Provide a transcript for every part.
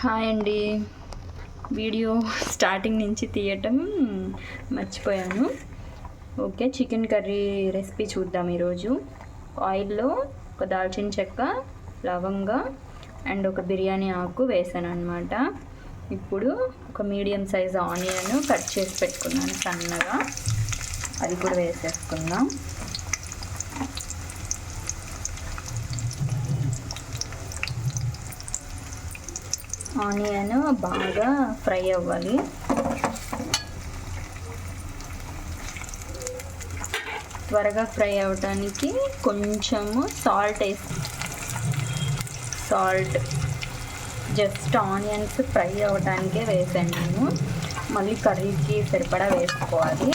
Hi అండి. Video starting నుంచి తీయటం మర్చిపోయాను. ఓకే, చికెన్ కర్రీ రెసిపీ చూద్దాం. ఈరోజు ఆయిల్లో ఒక దాల్చిన చెక్క, లవంగా అండ్ ఒక బిర్యానీ ఆకు వేసాను అనమాట. ఇప్పుడు ఒక మీడియం సైజ్ ఆనియన్ కట్ చేసి పెట్టుకున్నాను సన్నగా, అది కూడా వేసేసుకుందాం. ఆనియన్ బాగా ఫ్రై అవ్వాలి. త్వరగా ఫ్రై అవ్వడానికి కొంచెము సాల్ట్ జస్ట్ ఆనియన్స్ ఫ్రై అవ్వడానికే వేసాను నేను. మళ్ళీ కర్రీకి సరిపడా వేసుకోవాలి.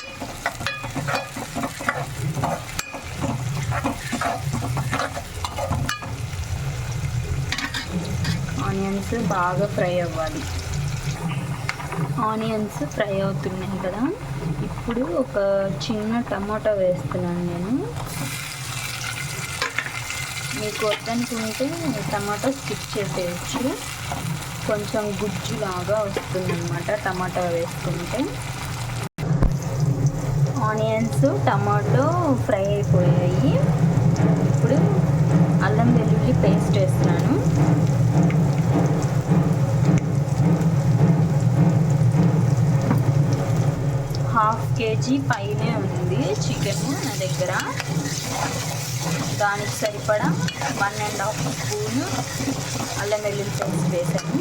ఆనియన్స్ బాగా ఫ్రై అవ్వాలి. ఆనియన్స్ ఫ్రై అవుతున్నాయి కదా, ఇప్పుడు ఒక చిన్న టమాటా వేస్తున్నాను నేను. మీకు వద్దనుకుంటే టమాటా స్కిప్ చేసేయచ్చు. కొంచెం గుజ్జులాగా వస్తుందన్నమాట టమాటా వేసుకుంటే. ఆనియన్స్ టమాటో ఫ్రై అయిపోయాయి. ఇప్పుడు అల్లం వెల్లుల్లి పేస్ట్ వేస్తున్నాను. హాఫ్ కేజీ పైనే ఉంది చికెన్ నా దగ్గర. దానికి సరిపడా 1.5 స్పూన్ అల్లం వెల్లుల్లి పేస్ట్ వేసాను.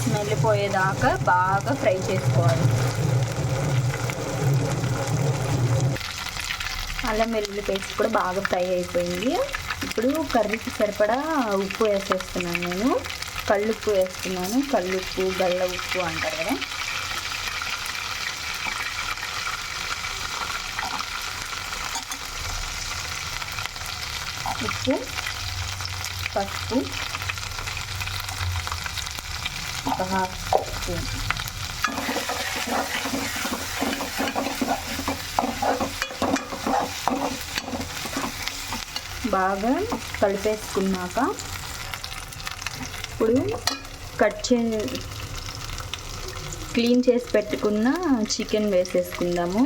స్మెల్ పోయేదాకా బాగా ఫ్రై చేసుకోవాలి. అల్లం వెల్లుల్లి పేస్ట్ కూడా బాగా ఫ్రై అయిపోయింది. ఇప్పుడు కర్రీకి సరిపడా ఉప్పు వేసేస్తున్నాను నేను. కళ్ళుప్పు వేస్తున్నాను. కళ్ళుప్పు, గల్ల ఉప్పు అంటారు కదా. ఉప్పు, పసుపు ఒక హాఫ్ స్పూన్. బాగా కలిపేసుకున్నాక ఇప్పుడు క్లీన్ చేసి పెట్టుకున్న చికెన్ వేసేసుకుందాము.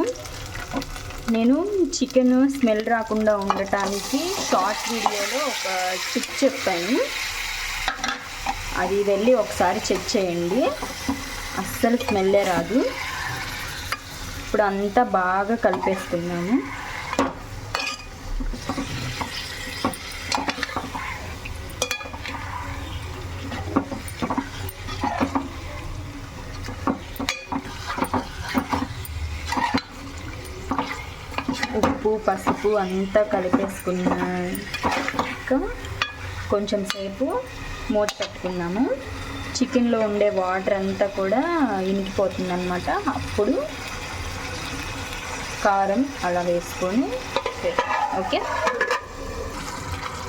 నేను చికెన్ స్మెల్ రాకుండా ఉండటానికి షార్ట్ వీడియోలో ఒక టిప్ చెప్పాను, అది వెళ్ళి ఒకసారి చెక్ చేయండి. అస్సలు స్మెల్లే రాదు. ఇప్పుడు అంతా బాగా కలిపేసుకున్నాము. ఉప్పు, పసుపు అంతా కలిపేసుకున్నాక కొంచెం సేపు మూత పెట్టుకున్నాము. చికెన్లో ఉండే వాటర్ అంతా కూడా ఇనికిపోతుంది అన్నమాట. అప్పుడు కారం అలా వేసుకొని, ఓకే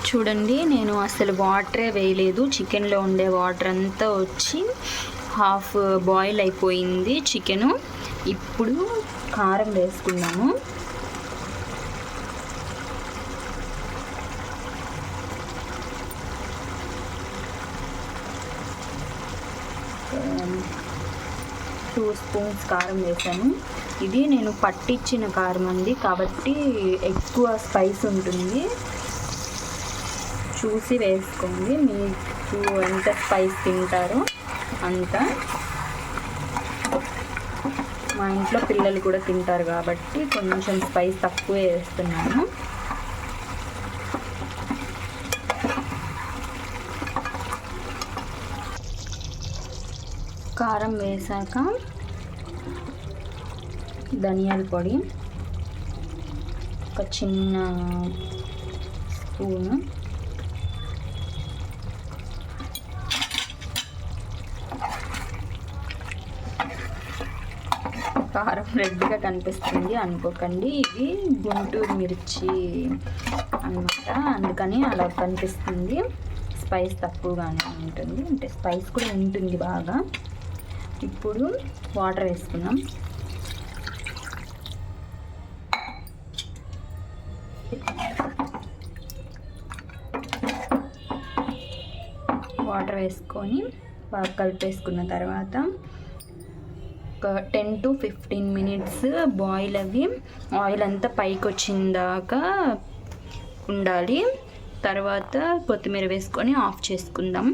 చూడండి, నేను అసలు వాటరే వేయలేదు. చికెన్లో ఉండే వాటర్ అంతా వచ్చి హాఫ్ బాయిల్ అయిపోయింది చికెను. ఇప్పుడు కారం వేసుకున్నాము. టూ స్పూన్స్ కారం వేసాను. ఇది నేను పట్టించిన కారం అండి, కాబట్టి ఎక్కువ స్పైస్ ఉంటుంది. చూసి వేసుకోండి, మీకు ఎంత స్పైస్ తింటారో అంత. మా ఇంట్లో పిల్లలు కూడా తింటారు కాబట్టి కొంచెం స్పైస్ తక్కువే వేస్తున్నాను. కారం వేసాక ధనియాల పొడి ఒక చిన్న స్పూను, కారం రెడ్గా కనిపిస్తుంది అనుకోకండి, ఇది గుంటూరు మిర్చి అన్నమాట, అందుకని అలా కనిపిస్తుంది. స్పైస్ తక్కువగానే ఉంటుంది, అంటే స్పైస్ కూడా ఉంటుంది బాగా. ఇప్పుడు వాటర్ వేసుకున్నాం. వాటర్ వేసుకొని బాగా కలిపేసుకున్న తర్వాత ఒక 10 to 15 మినిట్స్ బాయిల్ అవి ఆయిల్ అంతా పైకి వచ్చిందాకా ఉండాలి. తర్వాత కొత్తిమీర వేసుకొని ఆఫ్ చేసుకుందాం.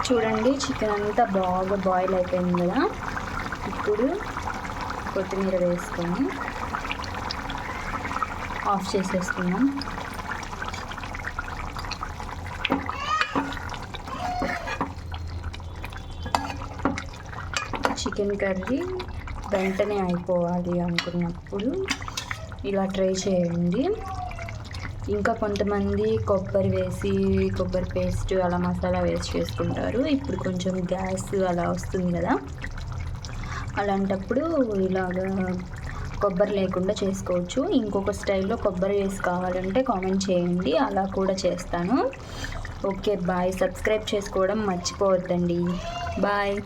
చూడండి చికెన్ అంతా బాగా బాయిల్ అయిపోయింది కదా. ఇప్పుడు కొత్తిమీర వేసుకొని ఆఫ్ చేసేసుకుందాం. చికెన్ కర్రీ వెంటనే అయిపోవాలి అనుకున్నప్పుడు ఇలా ట్రై చేయండి. ఇంకా కొంతమంది కొబ్బరి వేసి కొబ్బరి పేస్ట్ అలా మసాలా వేసి చేసుకుంటారు. ఇప్పుడు కొంచెం గ్యాస్ అలా వస్తుంది కదా, అలాంటప్పుడు ఇలాగా కొబ్బరి లేకుండా చేసుకోవచ్చు. ఇంకొక స్టైల్లో కొబ్బరి వేసి కావాలంటే కామెంట్ చేయండి, అలా కూడా చేస్తాను. Okay bye. సబ్స్క్రైబ్ చేసుకోవడం మర్చిపోవద్దండి. బాయ్.